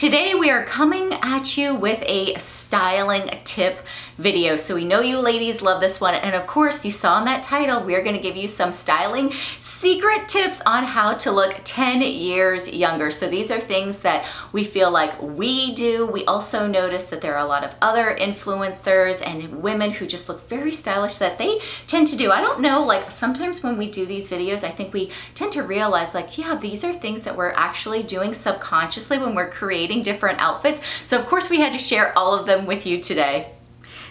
Today we are coming at you with a styling tip video. So we know you ladies love this one, and of course you saw in that title, we're gonna give you some styling secret tips on how to look 10 years younger. So these are things that we feel like we do. We also notice that there are a lot of other influencers and women who just look very stylish that they tend to do. I don't know, like sometimes when we do these videos, I think we tend to realize like, yeah, these are things that we're actually doing subconsciously when we're creating different outfits. So of course we had to share all of them with you today.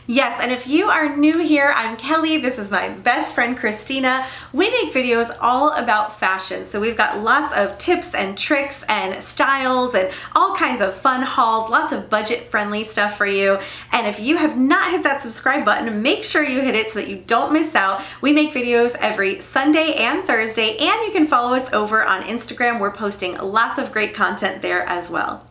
Yes, and if you are new here, I'm Kelly. This is my best friend, Christina. We make videos all about fashion. So we've got lots of tips and tricks and styles and all kinds of fun hauls, lots of budget-friendly stuff for you. And if you have not hit that subscribe button, make sure you hit it so that you don't miss out. We make videos every Sunday and Thursday, and you can follow us over on Instagram. We're posting lots of great content there as well.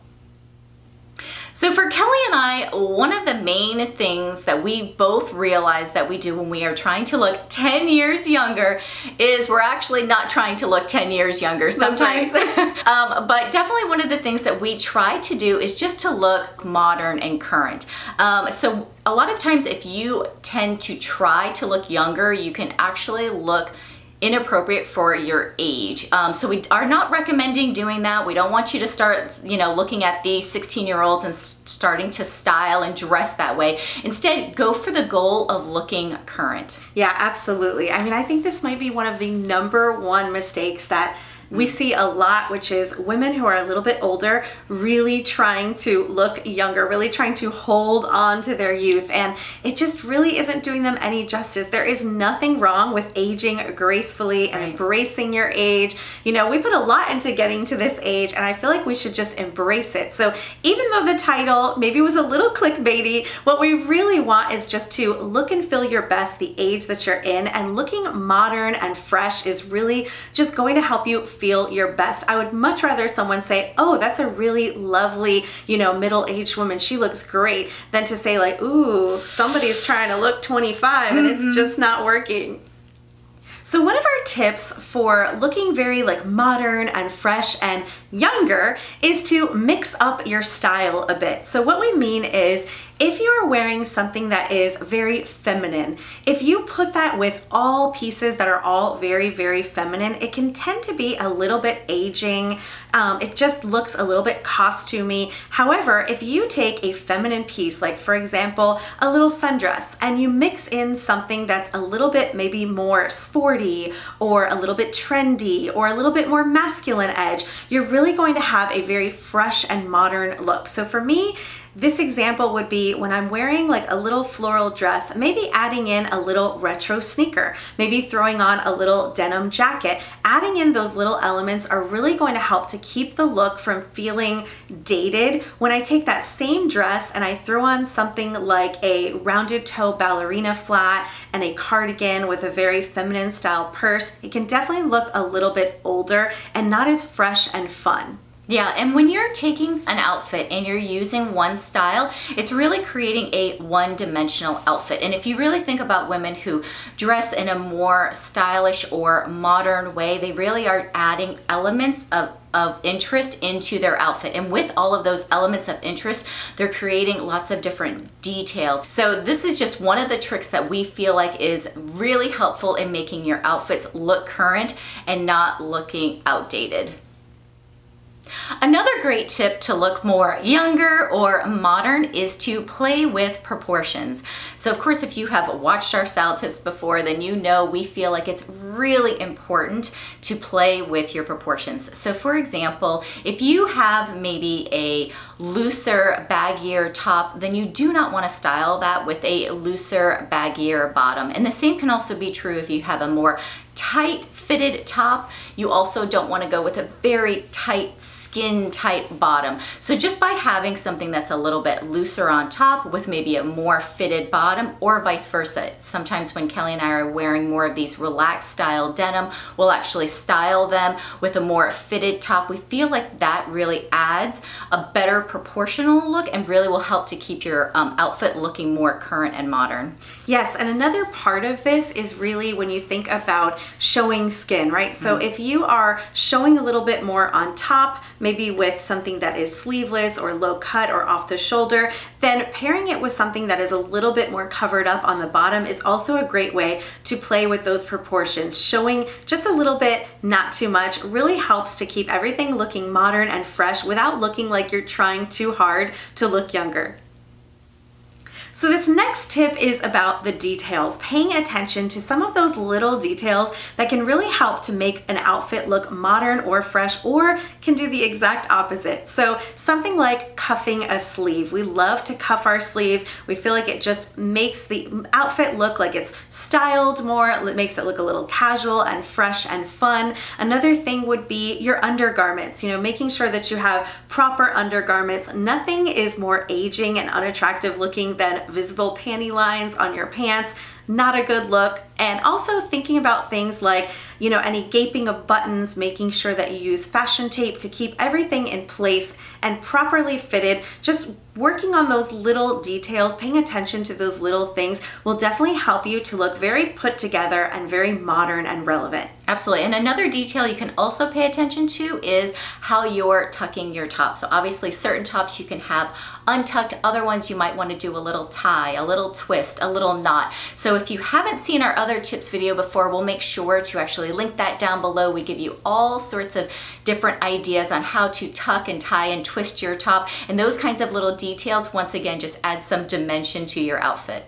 So for Kelly and I, one of the main things that we both realize that we do when we are trying to look 10 years younger is we're actually not trying to look 10 years younger sometimes. But definitely one of the things that we try to do is just to look modern and current. So a lot of times if you tend to try to look younger, you can actually look inappropriate for your age. So we are not recommending doing that. We don't want you to start, looking at these 16-year-olds and starting to style and dress that way. Instead, go for the goal of looking current. Yeah, absolutely. I mean, I think this might be one of the #1 mistakes that we see a lot, which is women who are a little bit older really trying to look younger, really trying to hold on to their youth, and it just really isn't doing them any justice. There is nothing wrong with aging gracefully and embracing your age. You know, we put a lot into getting to this age, and I feel like we should just embrace it. So even though the title maybe was a little clickbaity, what we really want is just to look and feel your best the age that you're in, and looking modern and fresh is really just going to help you feel your best. I would much rather someone say, oh, that's a really lovely, middle-aged woman, she looks great, than to say like, ooh, somebody's trying to look 25 and it's just not working. So one of our tips for looking very like modern and fresh and younger is to mix up your style a bit. So what we mean is, if you are wearing something that is very feminine, if you put that with all pieces that are all very, very feminine, it can tend to be a little bit aging. It just looks a little bit costumey. However, if you take a feminine piece, like for example, a little sundress, and you mix in something that's a little bit maybe more sporty or a little bit trendy or a little bit more masculine edge, you're really going to have a very fresh and modern look. So for me, this example would be when I'm wearing like a little floral dress, maybe adding in a little retro sneaker, maybe throwing on a little denim jacket. Adding in those little elements are really going to help to keep the look from feeling dated. When I take that same dress and I throw on something like a rounded toe ballerina flat and a cardigan with a very feminine style purse, it can definitely look a little bit older and not as fresh and fun. Yeah, and when you're taking an outfit and you're using one style, it's really creating a one-dimensional outfit. And if you really think about women who dress in a more stylish or modern way, they really are adding elements of interest into their outfit. And with all of those elements of interest, they're creating lots of different details. So this is just one of the tricks that we feel like is really helpful in making your outfits look current and not looking outdated. Another great tip to look more younger or modern is to play with proportions. So of course, if you have watched our style tips before, then you know we feel like it's really important to play with your proportions. So for example, if you have maybe a looser, baggier top, then you do not want to style that with a looser, baggier bottom. And the same can also be true if you have a more tight fitted top. You also don't want to go with a very tight skin tight bottom. So just by having something that's a little bit looser on top with maybe a more fitted bottom, or vice versa. Sometimes when Kelly and I are wearing more of these relaxed style denim, we'll actually style them with a more fitted top. We feel like that really adds a better proportional look and really will help to keep your outfit looking more current and modern. Yes, and another part of this is really when you think about showing skin, right? So if you are showing a little bit more on top, maybe with something that is sleeveless or low cut or off the shoulder, then pairing it with something that is a little bit more covered up on the bottom is also a great way to play with those proportions. Showing just a little bit, not too much, really helps to keep everything looking modern and fresh without looking like you're trying too hard to look younger. So this next tip is about the details, paying attention to some of those little details that can really help to make an outfit look modern or fresh, or can do the exact opposite. So something like cuffing a sleeve. We love to cuff our sleeves. We feel like it just makes the outfit look like it's styled more. It makes it look a little casual and fresh and fun. Another thing would be your undergarments, making sure that you have proper undergarments. Nothing is more aging and unattractive looking than visible panty lines on your pants. Not a good look. And also thinking about things like, any gaping of buttons, making sure that you use fashion tape to keep everything in place and properly fitted. Just working on those little details, paying attention to those little things will definitely help you to look very put together and very modern and relevant. Absolutely. And another detail you can also pay attention to is how you're tucking your top. So obviously certain tops you can have untucked, other ones you might want to do a little tie, a little twist, a little knot. So if you haven't seen our other tips video before, we'll make sure to actually link that down below. We give you all sorts of different ideas on how to tuck and tie and twist your top, and those kinds of little details, once again, just add some dimension to your outfit.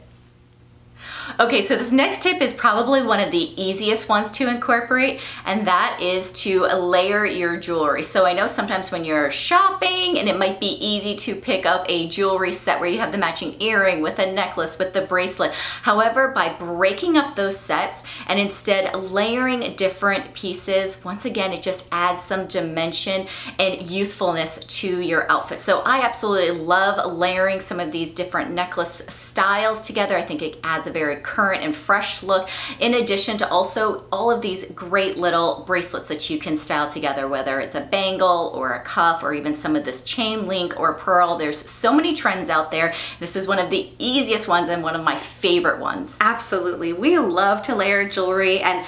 Okay, so this next tip is probably one of the easiest ones to incorporate, and that is to layer your jewelry. So I know sometimes when you're shopping and it might be easy to pick up a jewelry set where you have the matching earring with a necklace with the bracelet. However, by breaking up those sets and instead layering different pieces, once again, it just adds some dimension and youthfulness to your outfit. So I absolutely love layering some of these different necklace styles together. I think it adds a very current and fresh look, in addition to also all of these great little bracelets that you can style together, whether it's a bangle or a cuff or even some of this chain link or pearl. There's so many trends out there. This is one of the easiest ones and one of my favorite ones. Absolutely. We love to layer jewelry, and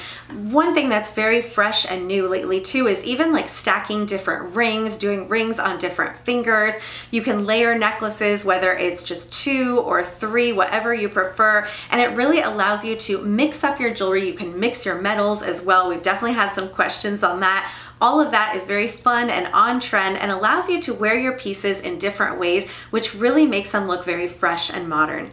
one thing that's very fresh and new lately too is even like stacking different rings, doing rings on different fingers. You can layer necklaces, whether it's just 2 or 3, whatever you prefer, and it really allows you to mix up your jewelry. You can mix your metals as well. We've definitely had some questions on that. All of that is very fun and on trend and allows you to wear your pieces in different ways, which really makes them look very fresh and modern.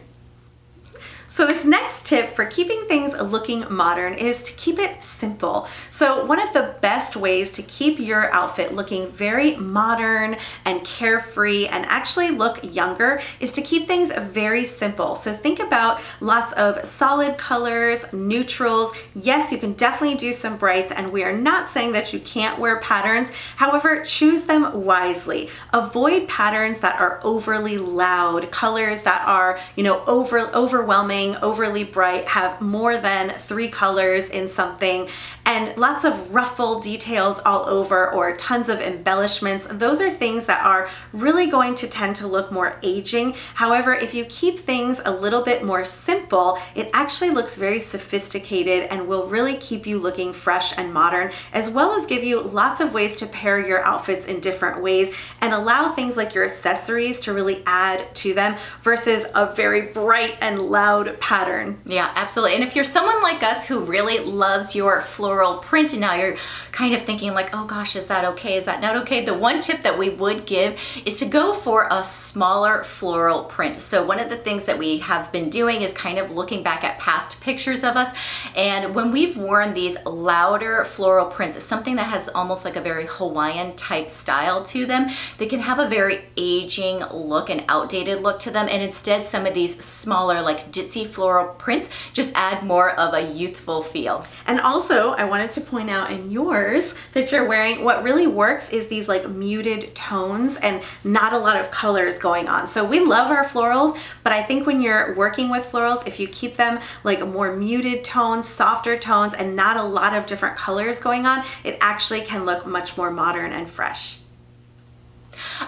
So this next tip for keeping things looking modern is to keep it simple. So one of the best ways to keep your outfit looking very modern and carefree and actually look younger is to keep things very simple. So think about lots of solid colors, neutrals. Yes, you can definitely do some brights, and we are not saying that you can't wear patterns. However, choose them wisely. Avoid patterns that are overly loud, colors that are, overwhelming, overly bright, have more than 3 colors in something, and lots of ruffle details all over or tons of embellishments. Those are things that are really going to tend to look more aging. However, if you keep things a little bit more simple, it actually looks very sophisticated and will really keep you looking fresh and modern, as well as give you lots of ways to pair your outfits in different ways and allow things like your accessories to really add to them versus a very bright and loud pattern. Yeah, absolutely. And if you're someone like us who really loves your floral print and now you're kind of thinking like, oh gosh, is that okay? Is that not okay? The one tip that we would give is to go for a smaller floral print. So one of the things that we have been doing is kind of looking back at past pictures of us. And when we've worn these louder floral prints, it's something that has almost like a very Hawaiian type style to them. They can have a very aging look and outdated look to them. And instead, some of these smaller like ditzy floral prints just add more of a youthful feel. And also, I wanted to point out in yours that you're wearing, what really works is these like muted tones and not a lot of colors going on. So we love our florals, but I think when you're working with florals, if you keep them like more muted tones, softer tones, and not a lot of different colors going on, it actually can look much more modern and fresh.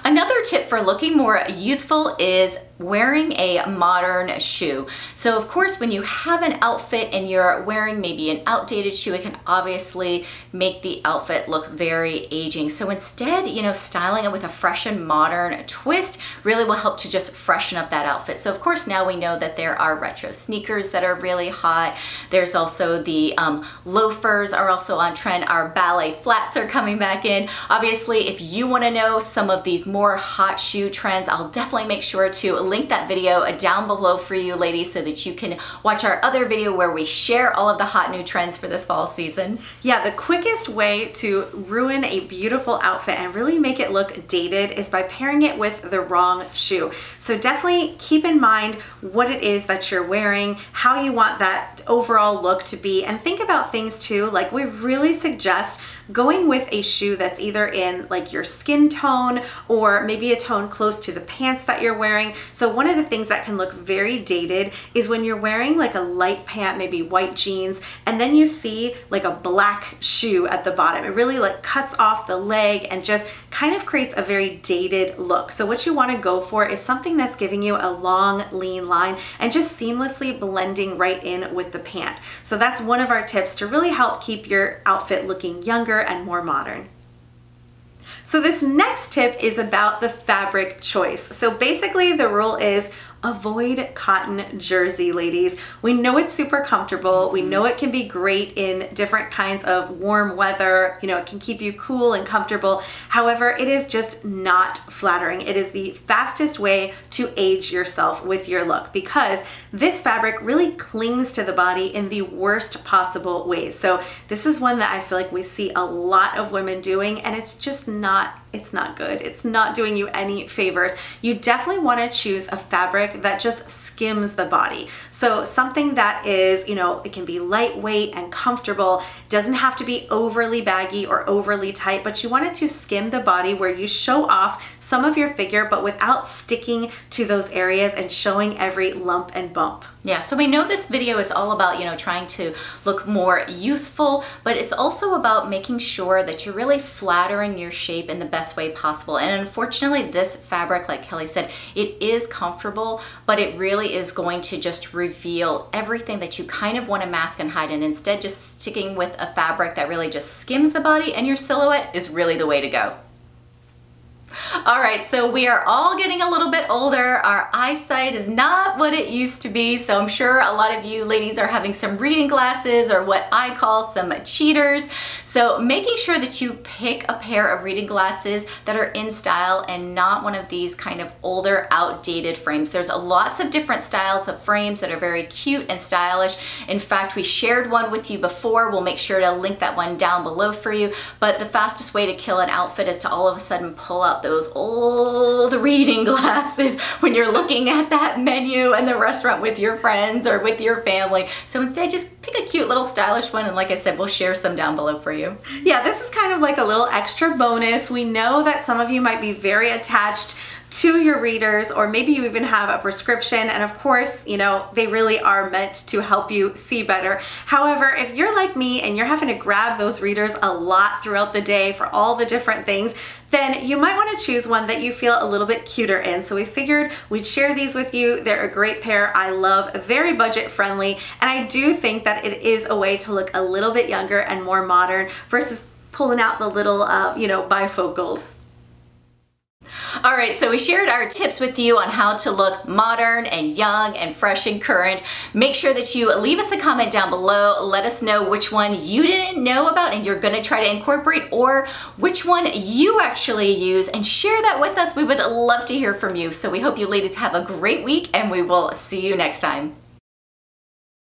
Another tip for looking more youthful is wearing a modern shoe. So of course, when you have an outfit and you're wearing maybe an outdated shoe, it can obviously make the outfit look very aging. So instead, you know, styling it with a fresh and modern twist really will help to just freshen up that outfit. So of course, now we know that there are retro sneakers that are really hot. There's also the loafers are also on trend. Our ballet flats are coming back in. Obviously, if you want to know some of these more hot shoe trends, I'll definitely make sure to link that video down below for you ladies so that you can watch our other video where we share all of the hot new trends for this fall season. Yeah, the quickest way to ruin a beautiful outfit and really make it look dated is by pairing it with the wrong shoe. So definitely keep in mind what it is that you're wearing, how you want that overall look to be, and think about things too, like we really suggest going with a shoe that's either in like your skin tone or maybe a tone close to the pants that you're wearing. So one of the things that can look very dated is when you're wearing like a light pant, maybe white jeans, and then you see like a black shoe at the bottom. It really like cuts off the leg and just kind of creates a very dated look. So what you want to go for is something that's giving you a long, lean line and just seamlessly blending right in with the pant. So that's one of our tips to really help keep your outfit looking younger and more modern. So this next tip is about the fabric choice. So basically the rule is avoid cotton jersey, ladies. We know it's super comfortable. We know it can be great in different kinds of warm weather. You know, it can keep you cool and comfortable. However, it is just not flattering. It is the fastest way to age yourself with your look because this fabric really clings to the body in the worst possible ways. So this is one that I feel like we see a lot of women doing, and it's just not, it's not good. It's not doing you any favors. You definitely want to choose a fabric that just skims the body. So something that is, you know, it can be lightweight and comfortable, doesn't have to be overly baggy or overly tight, but you want it to skim the body where you show off some of your figure, but without sticking to those areas and showing every lump and bump. Yeah, so we know this video is all about, you know, trying to look more youthful, but it's also about making sure that you're really flattering your shape in the best way possible. And unfortunately, this fabric, like Kelly said, it is comfortable, but it really is going to just reveal everything that you kind of want to mask and hide. And instead, just sticking with a fabric that really just skims the body and your silhouette is really the way to go. All right, so we are all getting a little bit older. Our eyesight is not what it used to be, so I'm sure a lot of you ladies are having some reading glasses or what I call some cheaters. So making sure that you pick a pair of reading glasses that are in style and not one of these kind of older, outdated frames. There's lots of different styles of frames that are very cute and stylish. In fact, we shared one with you before. We'll make sure to link that one down below for you. But the fastest way to kill an outfit is to all of a sudden pull out those old reading glasses when you're looking at that menu in the restaurant with your friends or with your family. So instead, just pick a cute little stylish one, and like I said, we'll share some down below for you. Yeah, this is kind of like a little extra bonus. We know that some of you might be very attached to your readers, or maybe you even have a prescription, and of course, you know, they really are meant to help you see better. However, if you're like me and you're having to grab those readers a lot throughout the day for all the different things, then you might want to choose one that you feel a little bit cuter in. So we figured we'd share these with you. They're a great pair. I love, very budget friendly, and I do think that it is a way to look a little bit younger and more modern versus pulling out the little, you know, bifocals. All right, so we shared our tips with you on how to look modern and young and fresh and current. Make sure that you leave us a comment down below. Let us know which one you didn't know about and you're gonna try to incorporate, or which one you actually use, and share that with us. We would love to hear from you. So we hope you ladies have a great week, and we will see you next time.